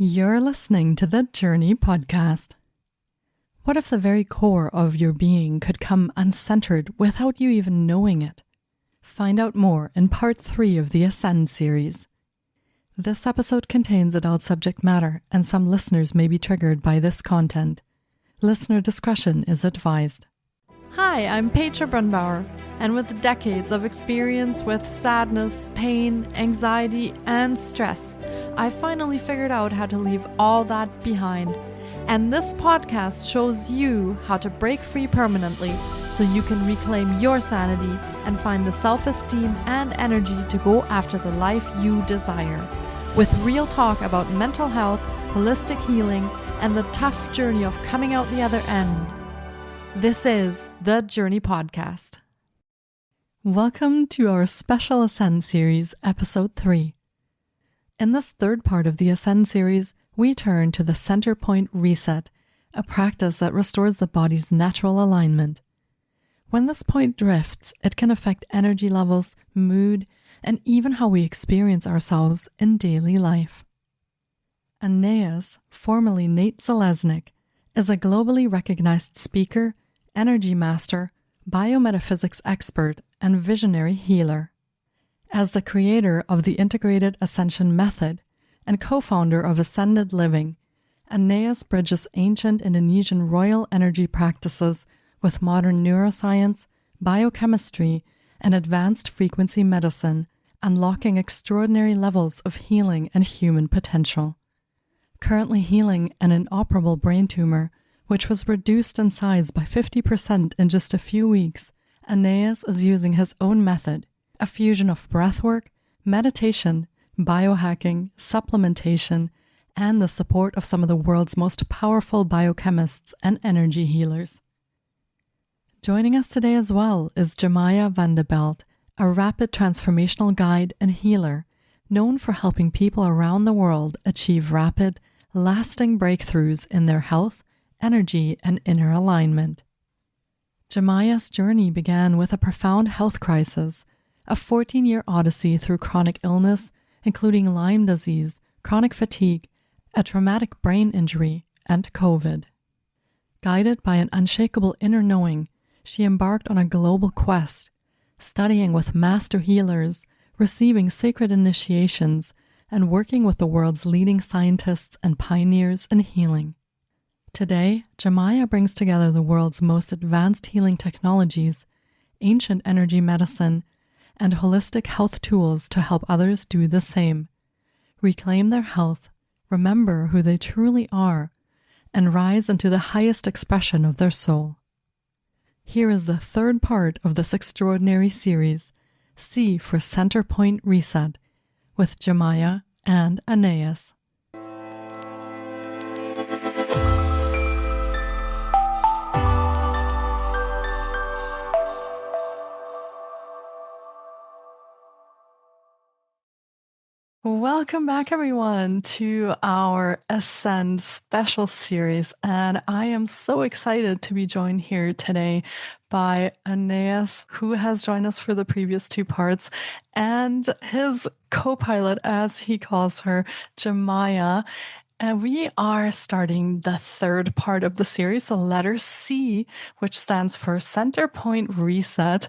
You're listening to the Jōrni Podcast. What if the very core of your being could come uncentered without you even knowing it? Find out more in part 3 of the Ascend series. This episode contains adult subject matter, and some listeners may be triggered by this content. Listener discretion is advised. Hi, I'm Petra Brunbauer, and with decades of experience with sadness, pain, anxiety, and stress, I finally figured out how to leave all that behind. And this podcast shows you how to break free permanently so you can reclaim your sanity and find the self-esteem and energy to go after the life you desire. With real talk about mental health, holistic healing, and the tough journey of coming out the other end. This is the Jōrni Podcast. Welcome to our special Ascend series, episode 3. In this third part of the Ascend series, we turn to the center point reset, a practice that restores the body's natural alignment. When this point drifts, it can affect energy levels, mood, and even how we experience ourselves in daily life. Anaez, formerly Nate Zalesnik, is a globally recognized speaker, energy master, biometaphysics expert, and visionary healer. As the creator of the Integrated Ascension Method and co-founder of Ascended Living, Anaez bridges ancient Indonesian royal energy practices with modern neuroscience, biochemistry, and advanced frequency medicine, unlocking extraordinary levels of healing and human potential. Currently healing an inoperable brain tumor, which was reduced in size by 50% in just a few weeks, Anaez is using his own method, a fusion of breathwork, meditation, biohacking, supplementation, and the support of some of the world's most powerful biochemists and energy healers. Joining us today as well is Yemaya van de Belt, a rapid transformational guide and healer known for helping people around the world achieve rapid, lasting breakthroughs in their health, energy, and inner alignment. Yemaya's journey began with a profound health crisis, a 14-year odyssey through chronic illness, including Lyme disease, chronic fatigue, a traumatic brain injury, and COVID. Guided by an unshakable inner knowing, she embarked on a global quest, studying with master healers, receiving sacred initiations, and working with the world's leading scientists and pioneers in healing. Today, Yemaya brings together the world's most advanced healing technologies, ancient energy medicine, and holistic health tools to help others do the same, reclaim their health, remember who they truly are, and rise into the highest expression of their soul. Here is the third part of this extraordinary series, C for Center Point Reset, with Yemaya and Anaez. Welcome back, everyone, to our Ascend special series, and I am so excited to be joined here today by Anaez, who has joined us for the previous 2 parts, and his co-pilot, as he calls her, Yemaya. And we are starting the third part of the series, the letter C, which stands for Center Point Reset.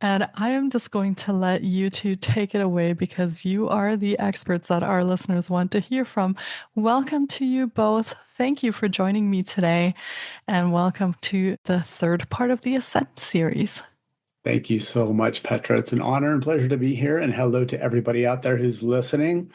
And I am just going to let you two take it away because you are the experts that our listeners want to hear from. Welcome to you both. Thank you for joining me today. And welcome to the third part of the Ascent series. Thank you so much, Petra. It's an honor and pleasure to be here. And hello to everybody out there who's listening.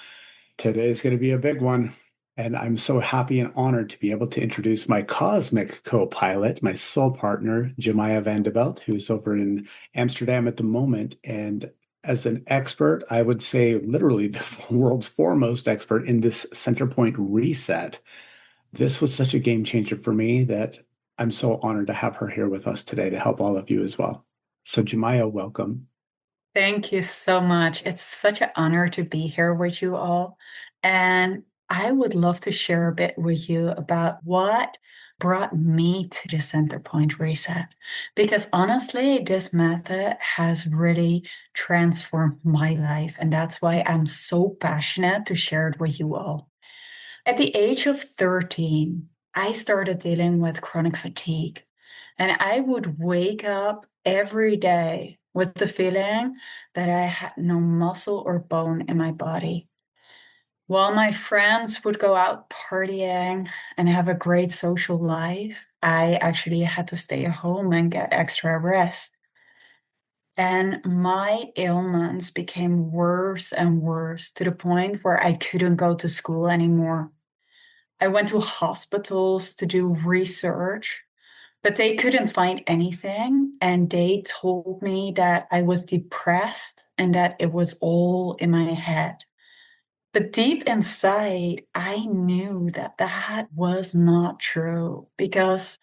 Today is going to be a big one. And I'm so happy and honored to be able to introduce my cosmic co-pilot, my soul partner, Yemaya van de Belt, who's over in Amsterdam at the moment. And as an expert, I would say literally the world's foremost expert in this center point reset. This was such a game changer for me that I'm so honored to have her here with us today to help all of you as well. So Yemaya, welcome. Thank you so much. It's such an honor to be here with you all. And I would love to share a bit with you about what brought me to the center point reset. Because honestly, this method has really transformed my life. And that's why I'm so passionate to share it with you all. At the age of 13, I started dealing with chronic fatigue, and I would wake up every day with the feeling that I had no muscle or bone in my body. While my friends would go out partying and have a great social life, I actually had to stay at home and get extra rest. And my ailments became worse and worse to the point where I couldn't go to school anymore. I went to hospitals to do research, but they couldn't find anything. And they told me that I was depressed and that it was all in my head. But deep inside, I knew that that was not true because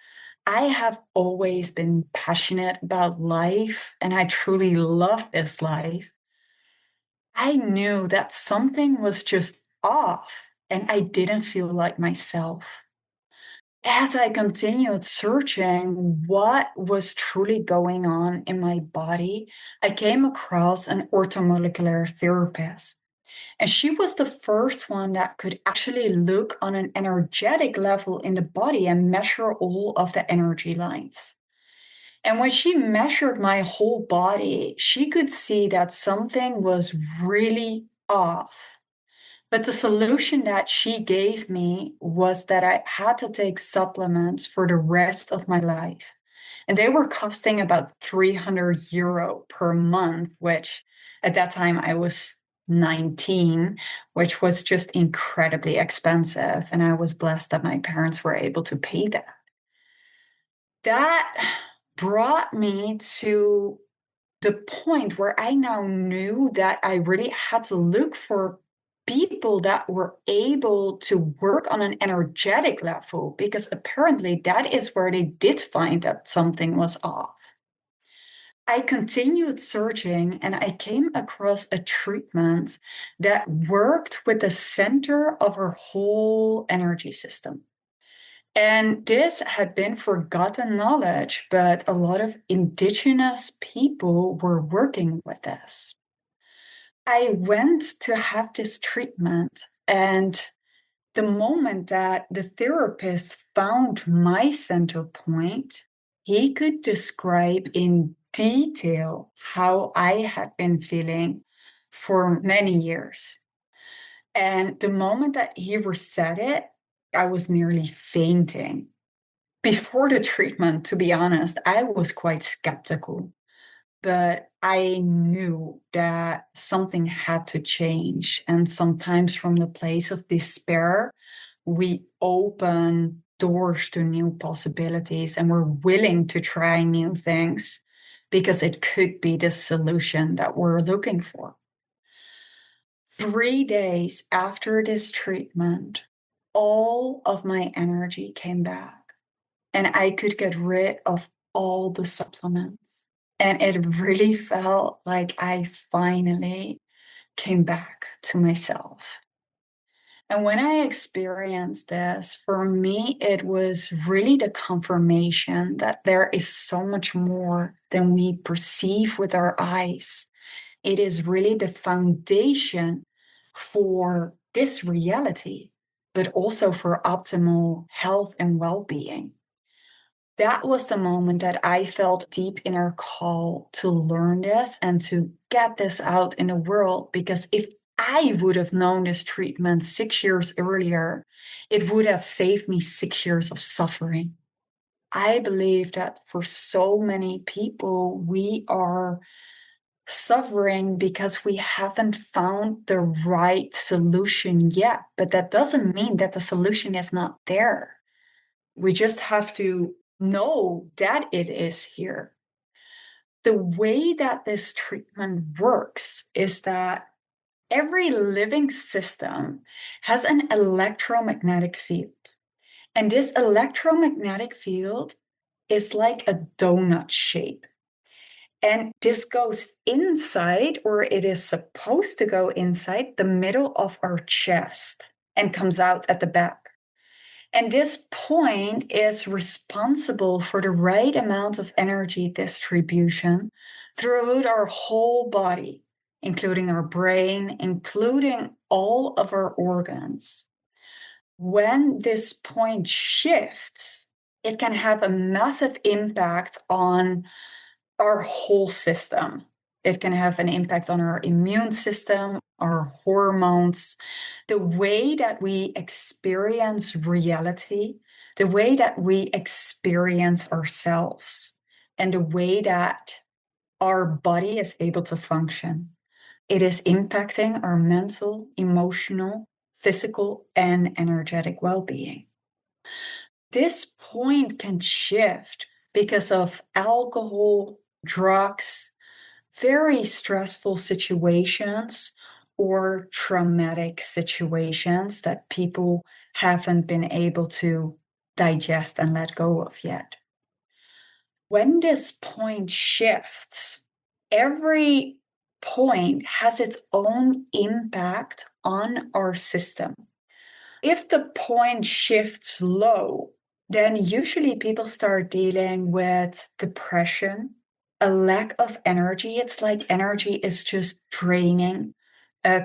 I have always been passionate about life and I truly love this life. I knew that something was just off and I didn't feel like myself. As I continued searching what was truly going on in my body, I came across an orthomolecular therapist. And she was the first one that could actually look on an energetic level in the body and measure all of the energy lines. And when she measured my whole body, she could see that something was really off. But the solution that she gave me was that I had to take supplements for the rest of my life. And they were costing about €300 per month, which at that time I was 19, which was just incredibly expensive. And I was blessed that my parents were able to pay that. That brought me to the point where I now knew that I really had to look for people that were able to work on an energetic level, because apparently that is where they did find that something was off. I continued searching and I came across a treatment that worked with the center of our whole energy system. And this had been forgotten knowledge, but a lot of indigenous people were working with this. I went to have this treatment, and the moment that the therapist found my center point, he could describe in detail how I had been feeling for many years. And the moment that he reset it, I was nearly fainting. Before the treatment, to be honest, I was quite skeptical, but I knew that something had to change. And sometimes from the place of despair, we open doors to new possibilities and we're willing to try new things because it could be the solution that we're looking for. 3 days after this treatment, all of my energy came back and I could get rid of all the supplements. And it really felt like I finally came back to myself. And when I experienced this, for me, it was really the confirmation that there is so much more than we perceive with our eyes. It is really the foundation for this reality, but also for optimal health and well-being. That was the moment that I felt deep inner call to learn this and to get this out in the world. Because if I would have known this treatment 6 years earlier, it would have saved me 6 years of suffering. I believe that for so many people, we are suffering because we haven't found the right solution yet. But that doesn't mean that the solution is not there. We just have to know that it is here. The way that this treatment works is that every living system has an electromagnetic field. And this electromagnetic field is like a donut shape. And this goes inside, or it is supposed to go inside the middle of our chest and comes out at the back. And this point is responsible for the right amount of energy distribution throughout our whole body, including our brain, including all of our organs. when this point shifts, it can have a massive impact on our whole system. It can have an impact on our immune system, our hormones, the way that we experience reality, the way that we experience ourselves, and the way that our body is able to function. It is impacting our mental, emotional, physical, and energetic well being. This point can shift because of alcohol, drugs, very stressful situations, or traumatic situations that people haven't been able to digest and let go of yet. When this point shifts, every point has its own impact on our system. If the point shifts low, then usually people start dealing with depression, a lack of energy. It's like energy is just draining,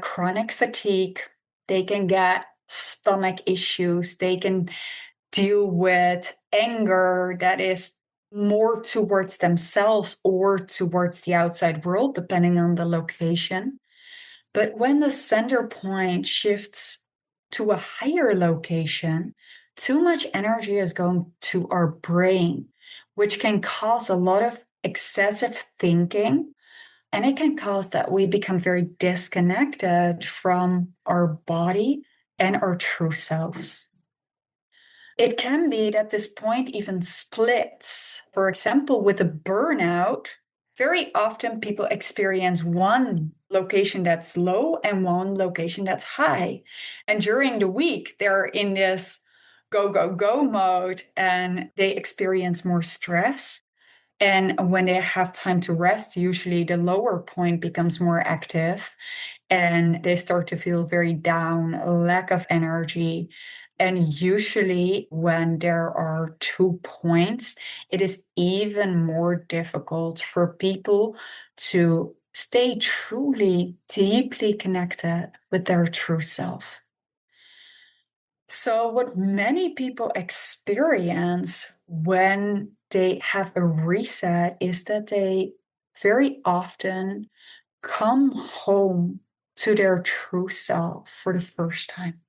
chronic fatigue. They can get stomach issues. They can deal with anger that is more towards themselves or towards the outside world, depending on the location. But when the center point shifts to a higher location, too much energy is going to our brain, which can cause a lot of excessive thinking. And it can cause that we become very disconnected from our body and our true selves. It can be that this point even splits. For example, with a burnout, very often people experience one location that's low and one location that's high. And during the week, they're in this go, go, go mode and they experience more stress. And when they have time to rest, usually the lower point becomes more active and they start to feel very down, a lack of energy. And usually, when there are 2 points, it is even more difficult for people to stay truly, deeply connected with their true self. So, what many people experience when they have a reset is that they very often come home to their true self for the first time.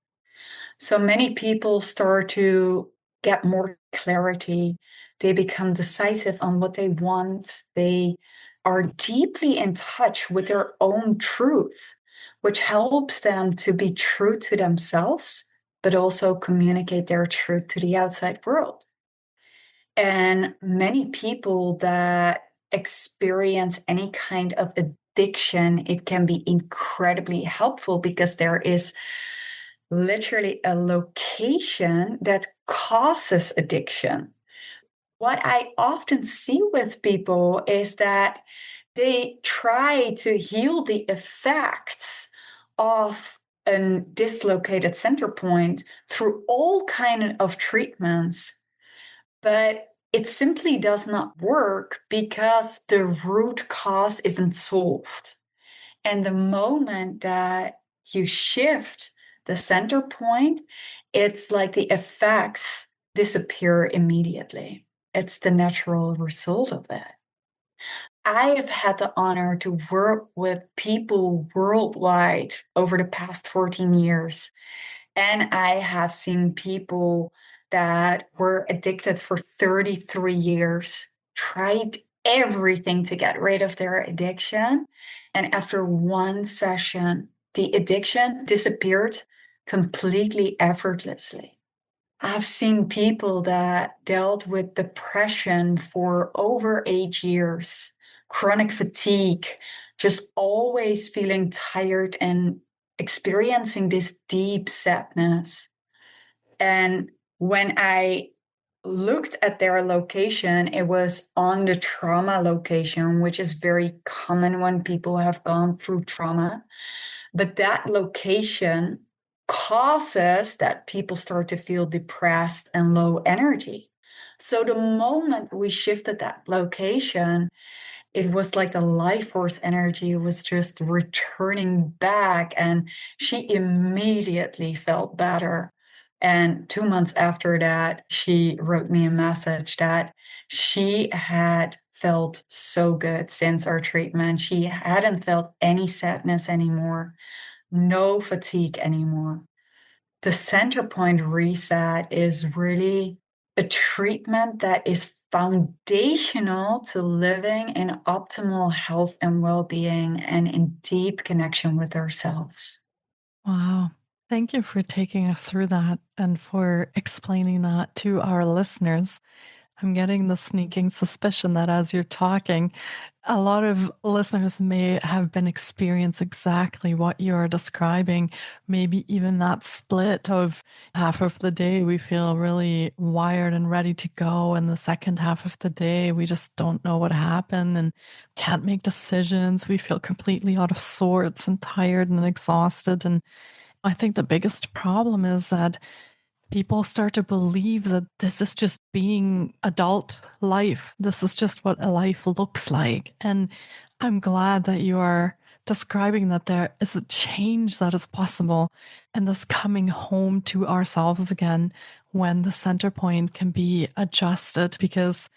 So many people start to get more clarity. They become decisive on what they want. They are deeply in touch with their own truth, which helps them to be true to themselves, but also communicate their truth to the outside world. And many people that experience any kind of addiction, it can be incredibly helpful because there is literally a location that causes addiction. What I often see with people is that they try to heal the effects of a dislocated center point through all kind of treatments, but it simply does not work because the root cause isn't solved. And the moment that you shift the center point, it's like the effects disappear immediately. It's the natural result of that. I have had the honor to work with people worldwide over the past 14 years. And I have seen people that were addicted for 33 years, tried everything to get rid of their addiction. And after one session, the addiction disappeared completely effortlessly. I've seen people that dealt with depression for over 8 years, chronic fatigue, just always feeling tired and experiencing this deep sadness. And when I looked at their location, it was on the trauma location, which is very common when people have gone through trauma. But that location causes that people start to feel depressed and low energy. So the moment we shifted that location, it was like the life force energy was just returning back, and she immediately felt better. And 2 months after that, she wrote me a message that she had felt so good since our treatment. She hadn't felt any sadness anymore, no fatigue anymore. The center point reset is really a treatment that is foundational to living in optimal health and well-being and in deep connection with ourselves. Wow. Thank you for taking us through that and for explaining that to our listeners. I'm getting the sneaking suspicion that as you're talking, a lot of listeners may have been experiencing exactly what you're describing. Maybe even that split of half of the day we feel really wired and ready to go, and the second half of the day we just don't know what happened and can't make decisions. We feel completely out of sorts and tired and exhausted. And I think the biggest problem is that people start to believe that this is just being adult life. This is just what a life looks like. And I'm glad that you are describing that there is a change that is possible and this coming home to ourselves again when the center point can be adjusted. Because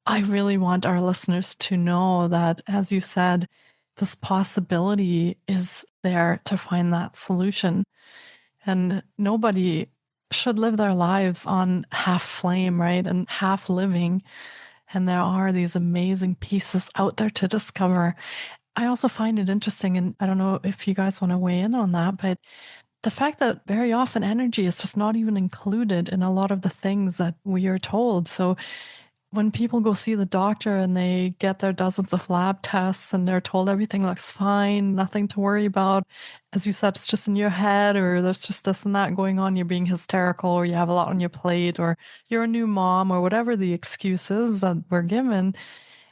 I really want our listeners to know that, as you said, this possibility is there to find that solution. And nobody should live their lives on half flame, right? And half living. And there are these amazing pieces out there to discover. I also find it interesting, and I don't know if you guys want to weigh in on that, but the fact that very often energy is just not even included in a lot of the things that we are told. So when people go see the doctor and they get their dozens of lab tests and they're told everything looks fine, nothing to worry about, as you said, it's just in your head, or there's just this and that going on, you're being hysterical, or you have a lot on your plate, or you're a new mom, or whatever the excuses that we're given.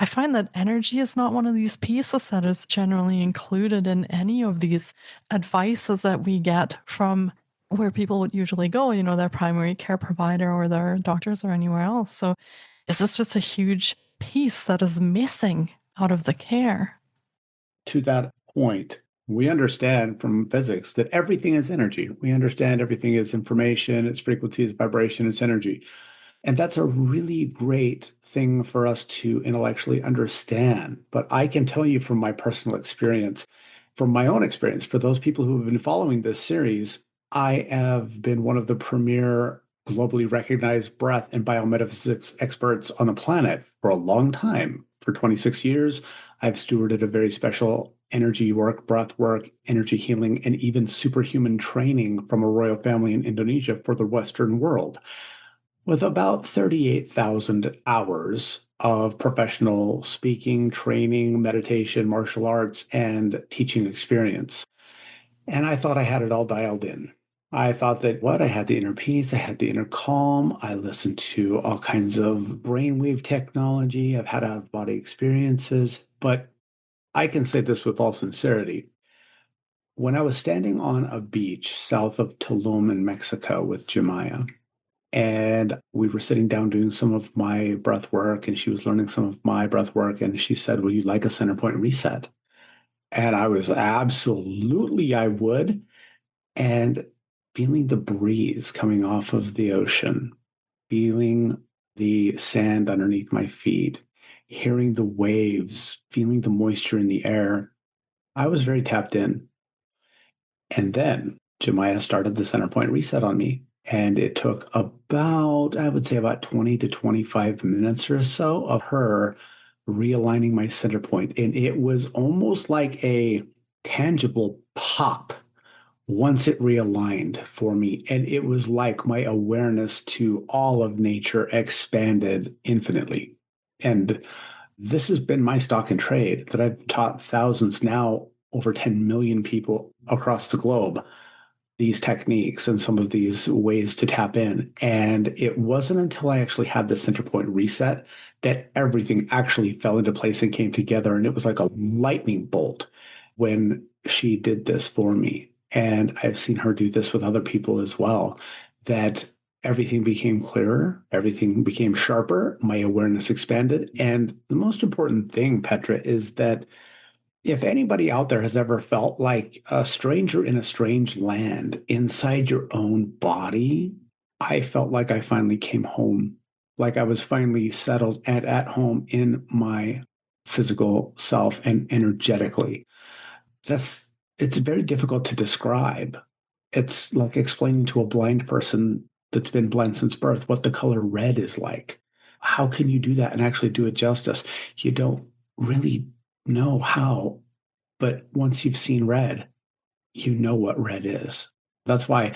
I find that energy is not one of these pieces that is generally included in any of these advices that we get from where people would usually go, their primary care provider or their doctors or anywhere else. So is this just a huge piece that is missing out of the care? To that point, we understand from physics that everything is energy. We understand everything is information, it's frequency, it's vibration, it's energy. And that's a really great thing for us to intellectually understand. But I can tell you from my personal experience, from my own experience, for those people who have been following this series, I have been one of the premier globally recognized breath and biometaphysics experts on the planet for a long time. For 26 years, I've stewarded a very special energy work, breath work, energy healing, and even superhuman training from a royal family in Indonesia for the Western world, with about 38,000 hours of professional speaking, training, meditation, martial arts, and teaching experience. And I thought I had it all dialed in. I thought that I had the inner peace, I had the inner calm. I listened to all kinds of brainwave technology. I've had out of body experiences. But I can say this with all sincerity. When I was standing on a beach south of Tulum in Mexico with Yemaya, and we were sitting down doing some of my breath work, and she was learning some of my breath work, and she said, "Would you like a center point reset?" And I was absolutely, I would. And feeling the breeze coming off of the ocean, feeling the sand underneath my feet, hearing the waves, feeling the moisture in the air, I was very tapped in. And then Jemaya started the center point reset on me. And it took about, I would say, about 20 to 25 minutes or so of her realigning my center point. And it was almost like a tangible pop once it realigned for me. And it was like my awareness to all of nature expanded infinitely. And this has been my stock and trade that I've taught thousands, now over 10 million people across the globe, these techniques and some of these ways to tap in. And it wasn't until I actually had the center point reset that everything actually fell into place and came together. And it was like a lightning bolt when she did this for me. And I've seen her do this with other people as well, that everything became clearer, everything became sharper, my awareness expanded. And the most important thing, Petra, is that If anybody out there has ever felt like a stranger in a strange land inside your own body, I felt like I finally came home, like I was finally settled and at home in my physical self and energetically. That's it's very difficult to describe. It's like explaining to a blind person that's been blind since birth what the color red is like. How can you do that and actually do it justice? You don't really know how, but once you've seen red, you know what red is. That's why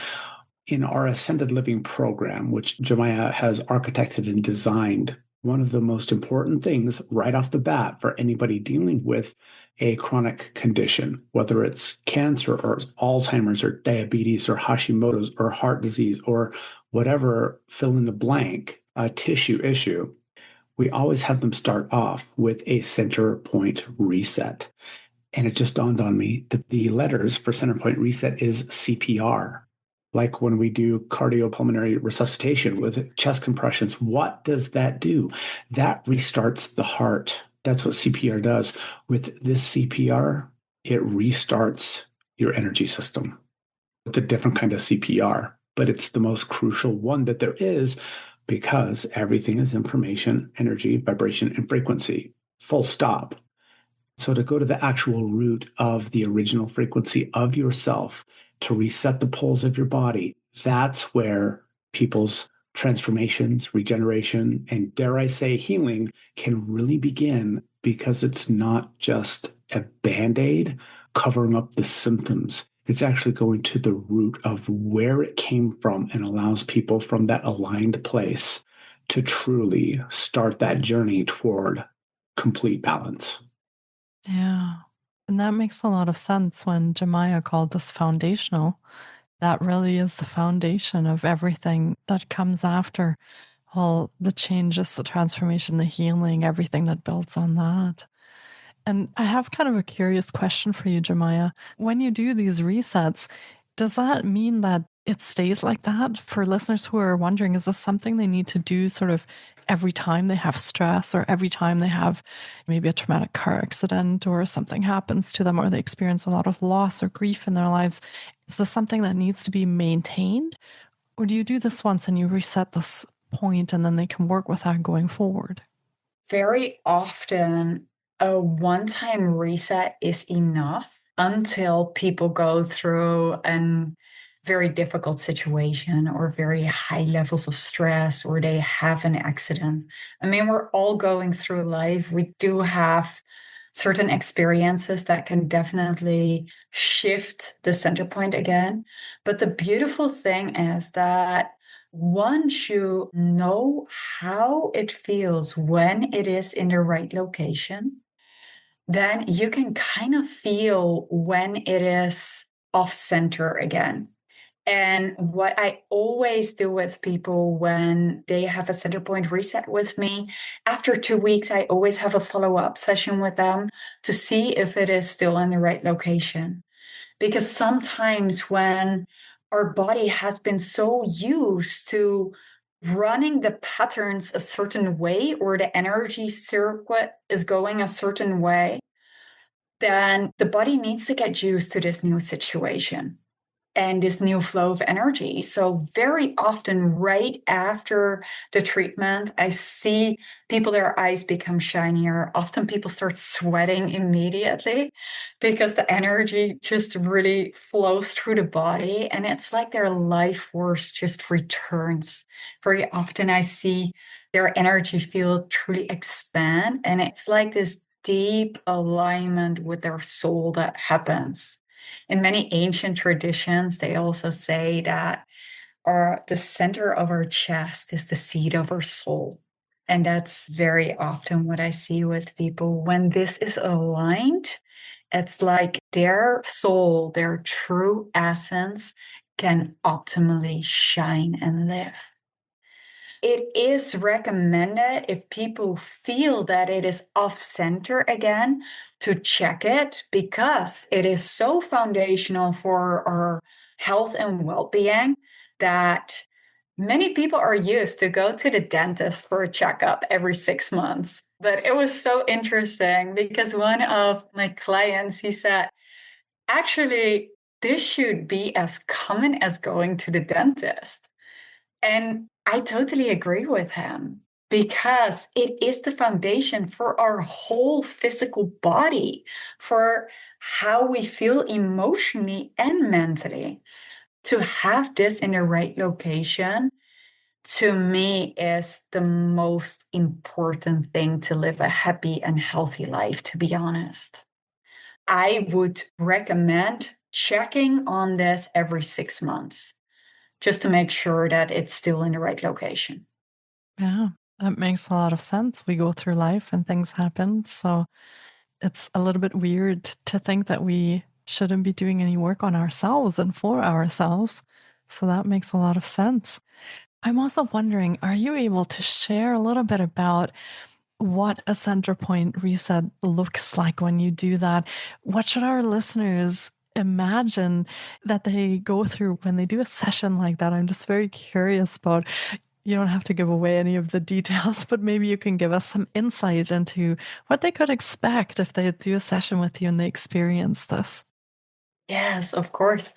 in our Ascended Living program, which Yemaya has architected and designed, one of the most important things right off the bat for anybody dealing with a chronic condition, whether it's cancer or Alzheimer's or diabetes or Hashimoto's or heart disease or whatever fill in the blank tissue issue, we always have them start off with a center point reset. And it just dawned on me that the letters for center point reset is CPR. Like when we do cardiopulmonary resuscitation with chest compressions, what does that do? That restarts the heart. That's what CPR does. With this CPR, it restarts your energy system. It's a different kind of CPR, but it's the most crucial one that there is because everything is information, energy, vibration, and frequency. Full stop. So to go to the actual root of the original frequency of yourself, to reset the poles of your body, that's where people's transformations, regeneration, and dare I say healing can really begin because it's not just a Band-Aid covering up the symptoms. It's actually going to the root of where it came from and allows people from that aligned place to truly start that journey toward complete balance. Yeah. And that makes a lot of sense when Jemaya called this foundational. That really is the foundation of everything that comes after. All the changes, the transformation, the healing, everything that builds on that. And I have kind of a curious question for you, Jemaya. When you do these resets, does that mean that it stays like that? For listeners who are wondering, is this something they need to do sort of every time they have stress or every time they have maybe a traumatic car accident or something happens to them or they experience a lot of loss or grief in their lives? Is this something that needs to be maintained? Or do you do this once and you reset this point and then they can work with that going forward? Very often, a one-time reset is enough until people go through a very difficult situation or very high levels of stress or they have an accident. I mean, we're all going through life. We do have certain experiences that can definitely shift the center point again. But the beautiful thing is that once you know how it feels when it is in the right location, then you can kind of feel when it is off center again. And what I always do with people when they have a center point reset with me, after 2 weeks, I always have a follow-up session with them to see if it is still in the right location. Because sometimes when our body has been so used to running the patterns a certain way or the energy circuit is going a certain way, then the body needs to get used to this new situation and this new flow of energy. So very often right after the treatment, I see people, their eyes become shinier. Often people start sweating immediately because the energy just really flows through the body. And it's like their life force just returns. Very often I see their energy field truly expand. And it's like this deep alignment with their soul that happens. In many ancient traditions, they also say that the center of our chest is the seat of our soul. And that's very often what I see with people. When this is aligned, it's like their soul, their true essence can optimally shine and live. It is recommended if people feel that it is off center again to check it because it is so foundational for our health and well-being that many people are used to go to the dentist for a checkup every 6 months. But it was so interesting because one of my clients, he said, actually, this should be as common as going to the dentist. And I totally agree with him because it is the foundation for our whole physical body, for how we feel emotionally and mentally. To have this in the right location, to me, is the most important thing to live a happy and healthy life, to be honest. I would recommend checking on this every 6 months just to make sure that it's still in the right location. Yeah, that makes a lot of sense. We go through life and things happen. So it's a little bit weird to think that we shouldn't be doing any work on ourselves and for ourselves. So that makes a lot of sense. I'm also wondering, are you able to share a little bit about what a center point reset looks like when you do that? What should our listeners imagine that they go through when they do a session like that? I'm just very curious about. You don't have to give away any of the details, but maybe you can give us some insight into what they could expect if they do a session with you and they experience this. Yes, of course.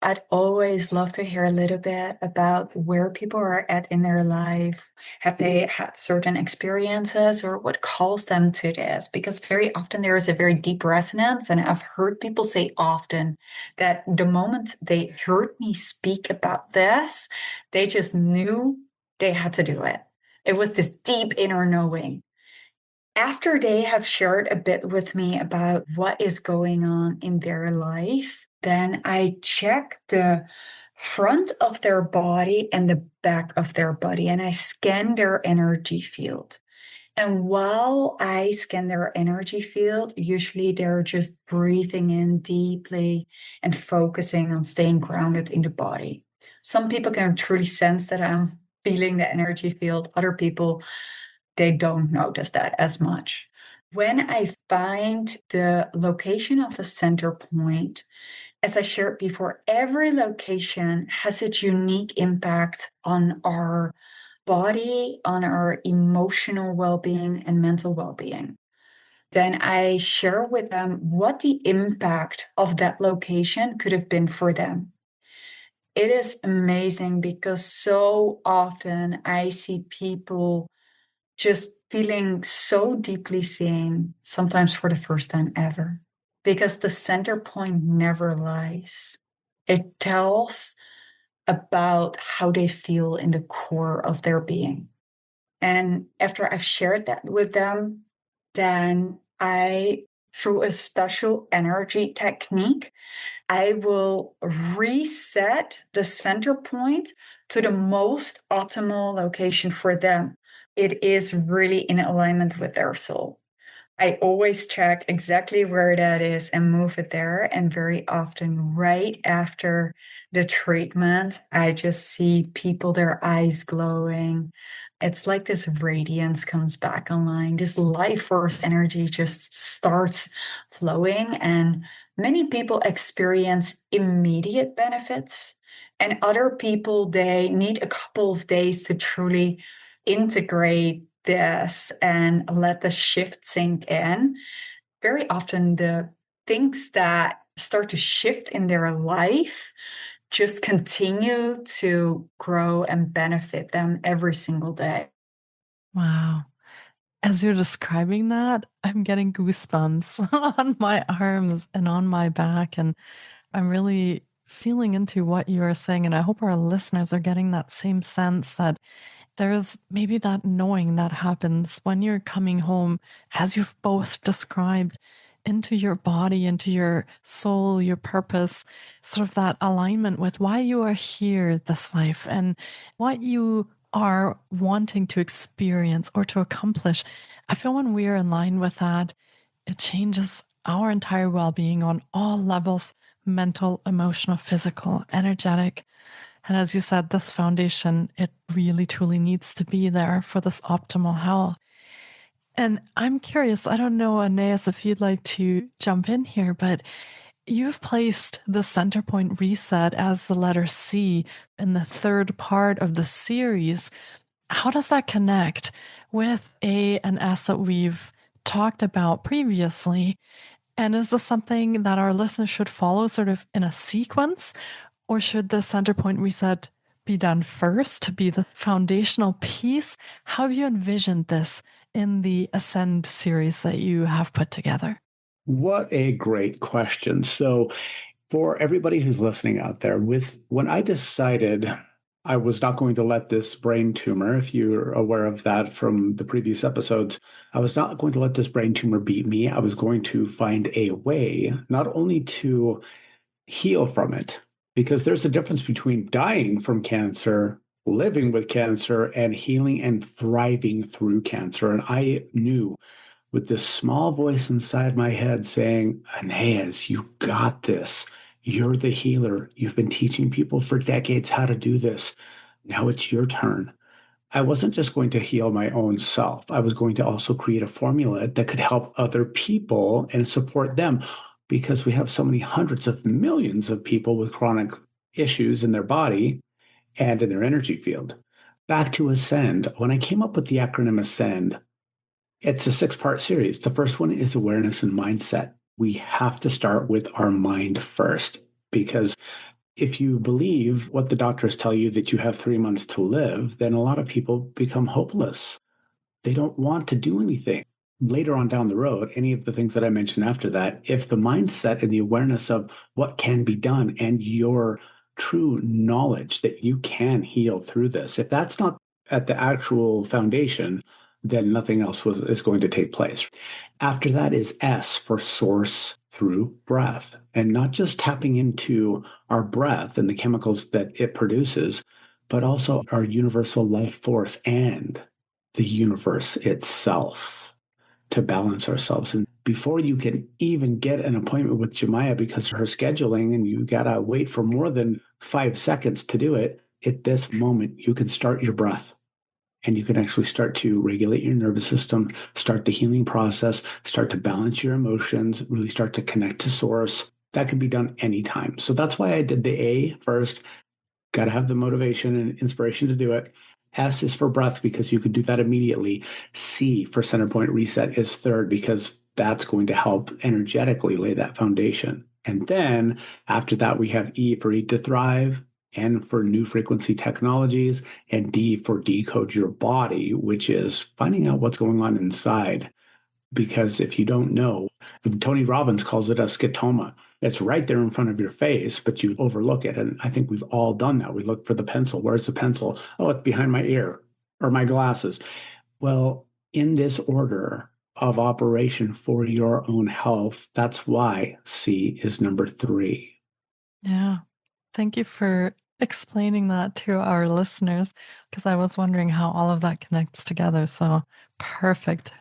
I'd always love to hear a little bit about where people are at in their life. Have they had certain experiences or what calls them to this? Because very often there is a very deep resonance. And I've heard people say often that the moment they heard me speak about this, they just knew they had to do it. It was this deep inner knowing. After they have shared a bit with me about what is going on in their life, then I check the front of their body and the back of their body and I scan their energy field. And while I scan their energy field, usually they're just breathing in deeply and focusing on staying grounded in the body. Some people can truly sense that I'm feeling the energy field. Other people, they don't notice that as much. When I find the location of the center point, as I shared before, every location has its unique impact on our body, on our emotional well being and mental well being. Then I share with them what the impact of that location could have been for them. It is amazing because so often I see people just feeling so deeply seen, sometimes for the first time ever, because the center point never lies. It tells about how they feel in the core of their being. And after I've shared that with them, then I, through a special energy technique, I will reset the center point to the most optimal location for them. It is really in alignment with their soul. I always check exactly where that is and move it there. And very often, right after the treatment, I just see people, their eyes glowing. It's like this radiance comes back online. This life force energy just starts flowing. And many people experience immediate benefits. And other people, they need a couple of days to truly integrate this and let the shift sink in. Very often, the things that start to shift in their life just continue to grow and benefit them every single day. Wow. As you're describing that, I'm getting goosebumps on my arms and on my back. And I'm really feeling into what you are saying. And I hope our listeners are getting that same sense that there's maybe that knowing that happens when you're coming home, as you've both described, into your body, into your soul, your purpose, sort of that alignment with why you are here this life and what you are wanting to experience or to accomplish. I feel when we are in line with that, it changes our entire well being on all levels: mental, emotional, physical, energetic. And as you said, this foundation, it really truly needs to be there for this optimal health. And I'm curious, I don't know, Anaez, if you'd like to jump in here, but you've placed the center point reset as the letter C in the third part of the series. How does that connect with A and S that we've talked about previously? And is this something that our listeners should follow sort of in a sequence? Or should the center point reset be done first to be the foundational piece? How have you envisioned this in the Ascend series that you have put together? What a great question. So, for everybody who's listening out there, when I decided I was not going to let this brain tumor, if you're aware of that from the previous episodes, I was not going to let this brain tumor beat me. I was going to find a way not only to heal from it, because there's a difference between dying from cancer, living with cancer, and healing and thriving through cancer. And I knew with this small voice inside my head saying, Anaez, you got this. You're the healer. You've been teaching people for decades how to do this. Now it's your turn. I wasn't just going to heal my own self. I was going to also create a formula that could help other people and support them, because we have so many hundreds of millions of people with chronic issues in their body and in their energy field. Back to Ascend. When I came up with the acronym Ascend, it's a 6-part series. The first one is awareness and mindset. We have to start with our mind first, because if you believe what the doctors tell you that you have 3 months to live, then a lot of people become hopeless. They don't want to do anything. Later on down the road, any of the things that I mentioned after that, if the mindset and the awareness of what can be done and your true knowledge that you can heal through this, if that's not at the actual foundation, then nothing else is going to take place. After that is S for source through breath, and not just tapping into our breath and the chemicals that it produces, but also our universal life force and the universe itself to balance ourselves. And before you can even get an appointment with Yemaya, because of her scheduling and you got to wait for more than 5 seconds to do it, at this moment, you can start your breath. And you can actually start to regulate your nervous system, start the healing process, start to balance your emotions, really start to connect to source. That can be done anytime. So that's why I did the A first. Got to have the motivation and inspiration to do it. S is for breath, because you could do that immediately. C for center point reset is third, because that's going to help energetically lay that foundation. And then after that, we have E for eat to thrive, N for new frequency technologies, and D for decode your body, which is finding out what's going on inside. Because if you don't know, Tony Robbins calls it a scotoma. It's right there in front of your face, but you overlook it. And I think we've all done that. We look for the pencil. Where's the pencil? Oh, it's behind my ear or my glasses. Well, in this order of operation for your own health, that's why C is number 3. Yeah. Thank you for explaining that to our listeners, because I was wondering how all of that connects together. So perfect.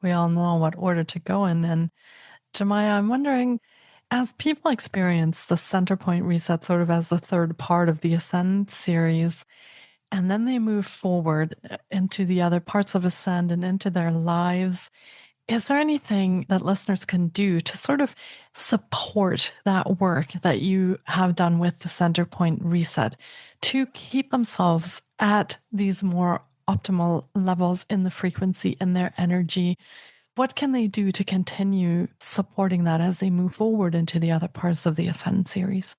We all know what order to go in. And Jemaya, I'm wondering, as people experience the center point reset sort of as the third part of the Ascend series, and then they move forward into the other parts of Ascend and into their lives, is there anything that listeners can do to sort of support that work that you have done with the center point reset to keep themselves at these more optimal levels in the frequency and their energy? What can they do to continue supporting that as they move forward into the other parts of the Ascend series?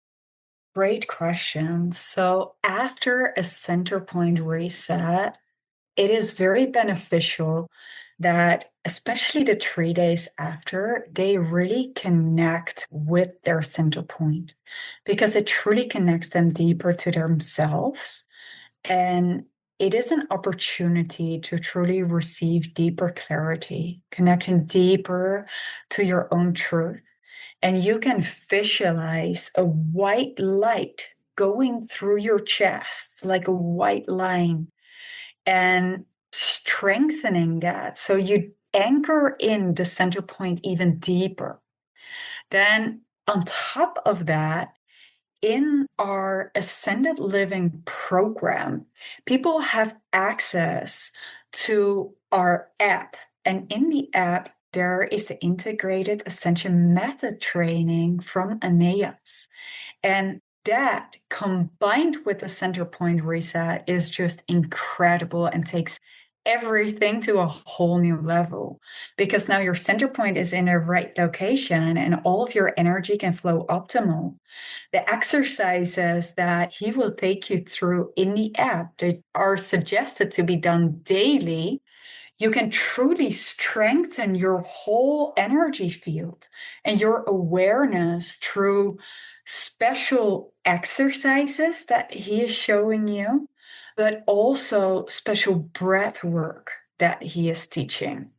Great question. So, after a center point reset, it is very beneficial that, especially the 3 days after, they really connect with their center point, because it truly connects them deeper to themselves. And it is an opportunity to truly receive deeper clarity, connecting deeper to your own truth. And you can visualize a white light going through your chest, like a white line, and strengthening that. So you anchor in the center point even deeper. Then, on top of that, in our Ascended Living program, people have access to our app. And in the app, there is the integrated ascension method training from Anaez. And that combined with the center point reset is just incredible and takes everything to a whole new level, because now your center point is in the right location and all of your energy can flow optimal. The exercises that he will take you through in the app that are suggested to be done daily, you can truly strengthen your whole energy field and your awareness through special exercises that he is showing you, but also special breath work that he is teaching.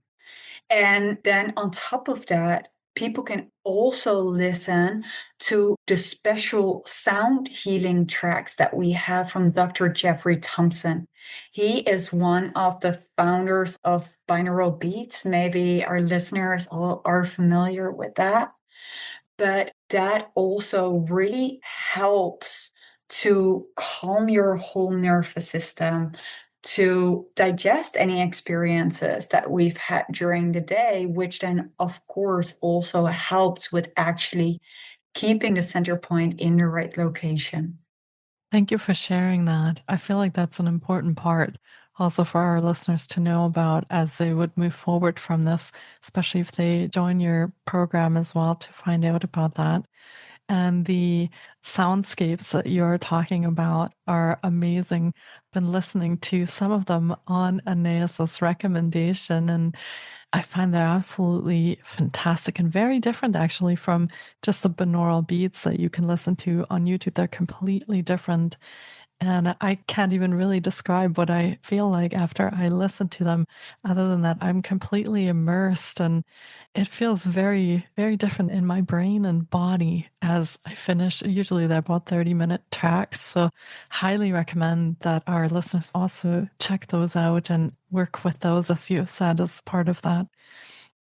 And then on top of that, people can also listen to the special sound healing tracks that we have from Dr. Jeffrey Thompson. He is one of the founders of binaural beats. Maybe our listeners all are familiar with that. But that also really helps to calm your whole nervous system, to digest any experiences that we've had during the day, which then, of course, also helps with actually keeping the center point in the right location. Thank you for sharing that. I feel like that's an important part also for our listeners to know about as they would move forward from this, especially if they join your program as well to find out about that. And the soundscapes that you're talking about are amazing. Been listening to some of them on Anaez's recommendation, and I find they're absolutely fantastic and very different actually from just the binaural beats that you can listen to on YouTube. They're completely different. And I can't even really describe what I feel like after I listen to them. Other than that, I'm completely immersed and it feels very, very different in my brain and body as I finish. Usually they're about 30-minute tracks. So highly recommend that our listeners also check those out and work with those, as you said, as part of that.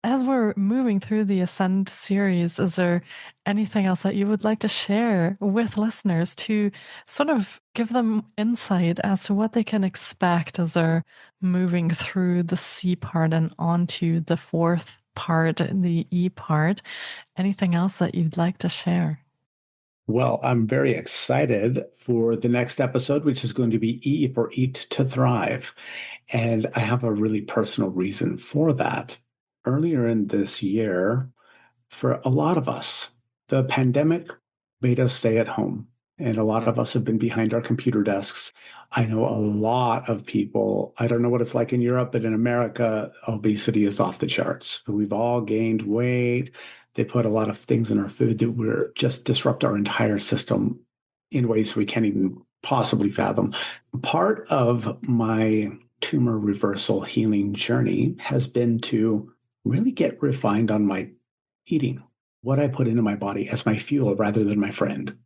As we're moving through the Ascend series, is there anything else that you would like to share with listeners to sort of give them insight as to what they can expect as they're moving through the C part and onto the fourth part, the E part? Anything else that you'd like to share? Well, I'm very excited for the next episode, which is going to be E for Eat to Thrive. And I have a really personal reason for that. Earlier in this year, for a lot of us, the pandemic made us stay at home. And a lot of us have been behind our computer desks. I know a lot of people, I don't know what it's like in Europe, but in America, obesity is off the charts. We've all gained weight. They put a lot of things in our food that will just disrupt our entire system in ways we can't even possibly fathom. Part of my tumor reversal healing journey has been to really get refined on my eating, what I put into my body as my fuel rather than my friend.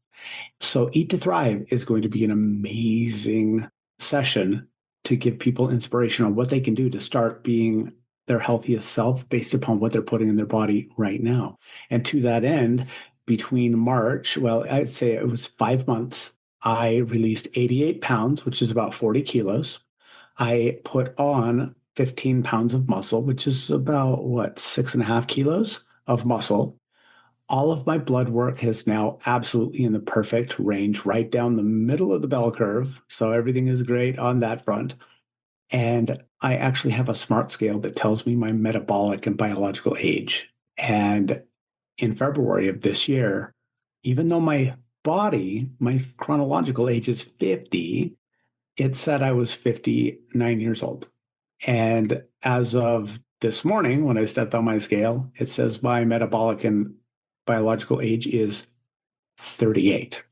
So, Eat to Thrive is going to be an amazing session to give people inspiration on what they can do to start being their healthiest self based upon what they're putting in their body right now. And to that end, between March, well, I'd say it was 5 months, I released 88 pounds, which is about 40 kilos. I put on 15 pounds of muscle, which is about what, 6.5 kilos of muscle. All of my blood work is now absolutely in the perfect range, right down the middle of the bell curve. So everything is great on that front. And I actually have a smart scale that tells me my metabolic and biological age. And in February of this year, even though my body, my chronological age is 50, it said I was 59 years old. And as of this morning, when I stepped on my scale, it says my metabolic and biological age is 38.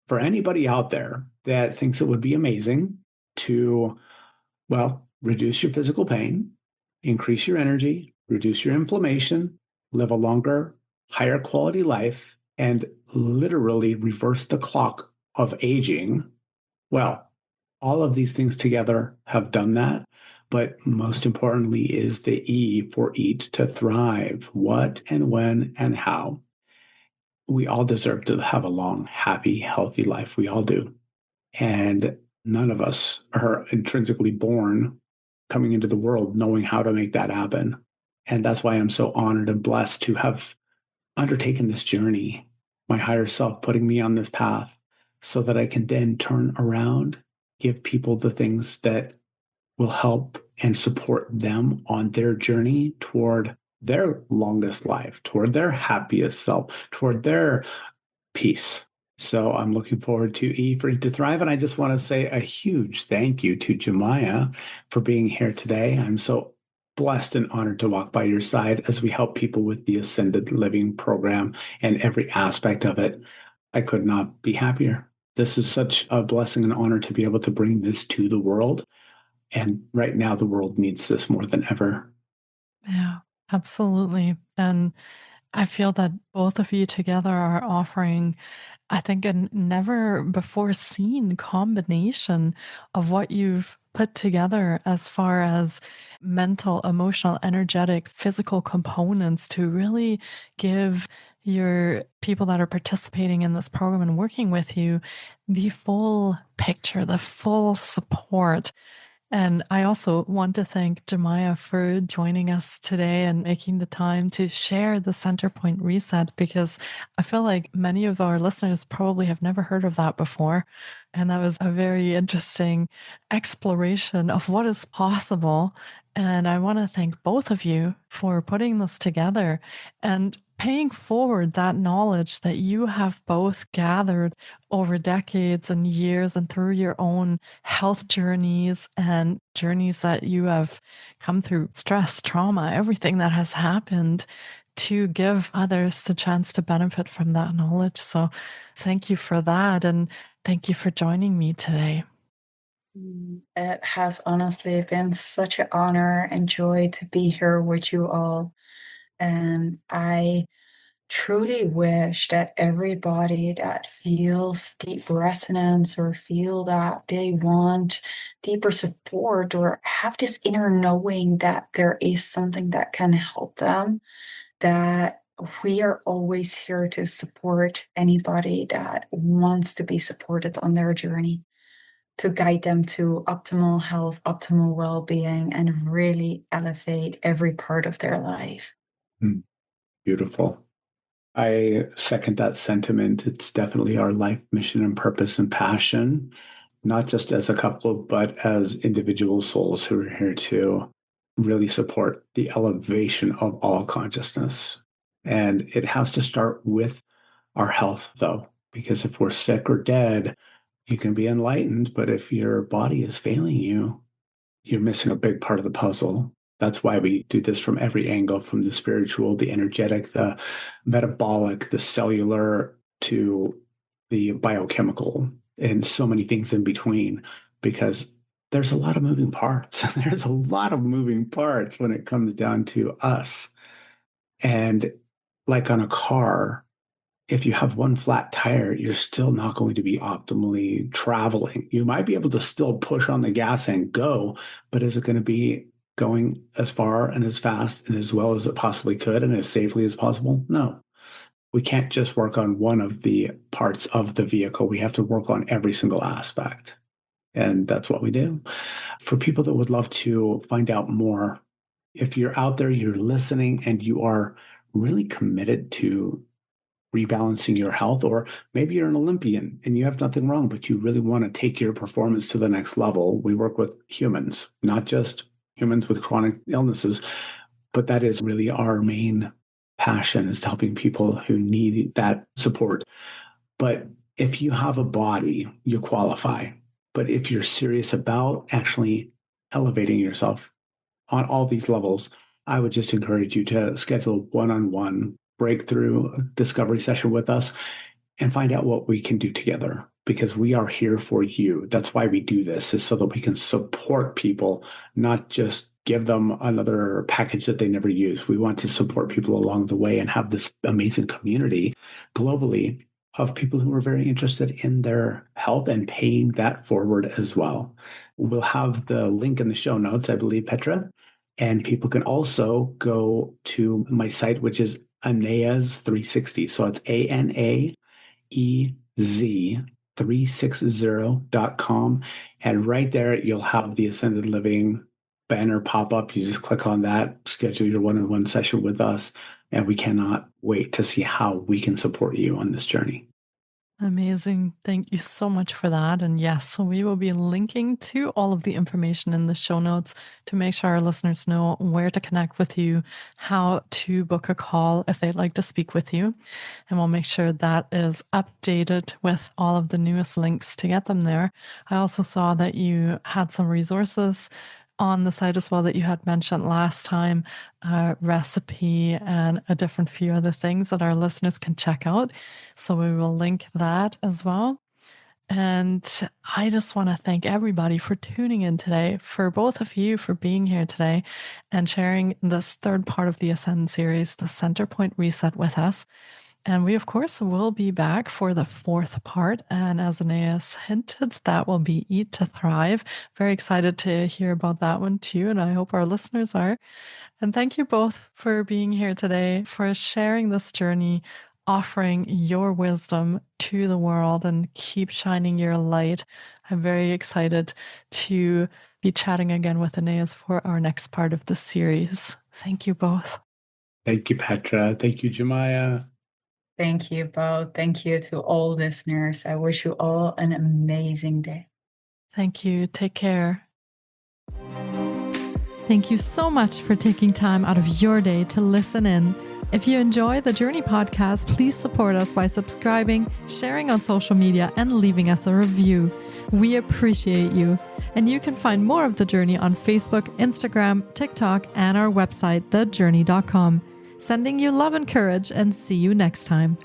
For anybody out there that thinks it would be amazing to, well, reduce your physical pain, increase your energy, reduce your inflammation, live a longer, higher quality life, and literally reverse the clock of aging, well, all of these things together have done that. But most importantly is the E for Eat to Thrive. What and when and how. We all deserve to have a long, happy, healthy life. We all do. And none of us are intrinsically born coming into the world knowing how to make that happen. And that's why I'm so honored and blessed to have undertaken this journey, my higher self putting me on this path so that I can then turn around, give people the things that will help and support them on their journey toward their longest life, toward their happiest self, toward their peace. So I'm looking forward to E for E to Thrive. And I just want to say a huge thank you to Yemaya for being here today. I'm so blessed and honored to walk by your side as we help people with the Ascended Living program and every aspect of it. I could not be happier. This is such a blessing and honor to be able to bring this to the world. And right now, the world needs this more than ever. Yeah, absolutely. And I feel that both of you together are offering, I think, a never before seen combination of what you've put together as far as mental, emotional, energetic, physical components to really give your people that are participating in this program and working with you the full picture, the full support. And I also want to thank Jemaya for joining us today and making the time to share the Center Point Reset, because I feel like many of our listeners probably have never heard of that before. And that was a very interesting exploration of what is possible. And I want to thank both of you for putting this together and paying forward that knowledge that you have both gathered over decades and years and through your own health journeys and journeys that you have come through, stress, trauma, everything that has happened, to give others the chance to benefit from that knowledge. So thank you for that. And thank you for joining me today. It has honestly been such an honor and joy to be here with you all. And I truly wish that everybody that feels deep resonance or feel that they want deeper support or have this inner knowing that there is something that can help them, that we are always here to support anybody that wants to be supported on their journey, to guide them to optimal health, optimal well-being, and really elevate every part of their life. Beautiful. I second that sentiment. It's definitely our life mission and purpose and passion, not just as a couple, but as individual souls who are here to really support the elevation of all consciousness. And it has to start with our health, though, because if we're sick or dead, you can be enlightened, but if your body is failing you, you're missing a big part of the puzzle. That's why we do this from every angle, from the spiritual, the energetic, the metabolic, the cellular, to the biochemical, and so many things in between, because there's a lot of moving parts. There's a lot of moving parts when it comes down to us. And like on a car, if you have one flat tire, you're still not going to be optimally traveling. You might be able to still push on the gas and go, but is it going to be going as far and as fast and as well as it possibly could and as safely as possible? No. We can't just work on one of the parts of the vehicle. We have to work on every single aspect. And that's what we do. For people that would love to find out more, if you're out there, you're listening, and you are really committed to rebalancing your health, or maybe you're an Olympian and you have nothing wrong, but you really want to take your performance to the next level. We work with humans, not just humans with chronic illnesses, but that is really our main passion, is helping people who need that support. But if you have a body, you qualify. But if you're serious about actually elevating yourself on all these levels, I would just encourage you to schedule one-on-one breakthrough discovery session with us and find out what we can do together, because we are here for you. That's why we do this, is so that we can support people, not just give them another package that they never use. We want to support people along the way and have this amazing community globally of people who are very interested in their health and paying that forward as well. We'll have the link in the show notes, I believe, Petra. And people can also go to my site, which is Anaez 360. So it's ANAEZ 360.com. And right there, you'll have the Ascended Living banner pop up. You just click on that, schedule your one-on-one session with us. And we cannot wait to see how we can support you on this journey. Amazing. Thank you so much for that. And yes, so we will be linking to all of the information in the show notes to make sure our listeners know where to connect with you, how to book a call if they'd like to speak with you. And we'll make sure that is updated with all of the newest links to get them there. I also saw that you had some resources on the site as well that you had mentioned last time, a recipe and a different few other things that our listeners can check out. So we will link that as well. And I just want to thank everybody for tuning in today, for both of you for being here today and sharing this third part of the Ascend series, the Center Point Reset, with us. And we, of course, will be back for the fourth part. And as Anaez hinted, that will be Eat to Thrive. Very excited to hear about that one too. And I hope our listeners are. And thank you both for being here today, for sharing this journey, offering your wisdom to the world, and keep shining your light. I'm very excited to be chatting again with Anaez for our next part of the series. Thank you both. Thank you, Petra. Thank you, Yemaya. Thank you both. Thank you to all listeners. I wish you all an amazing day. Thank you. Take care. Thank you so much for taking time out of your day to listen in. If you enjoy the Jōrni Podcast, please support us by subscribing, sharing on social media, and leaving us a review. We appreciate you. And you can find more of the Jōrni on Facebook, Instagram, TikTok, and our website, thejorni.com. Sending you love and courage, and see you next time.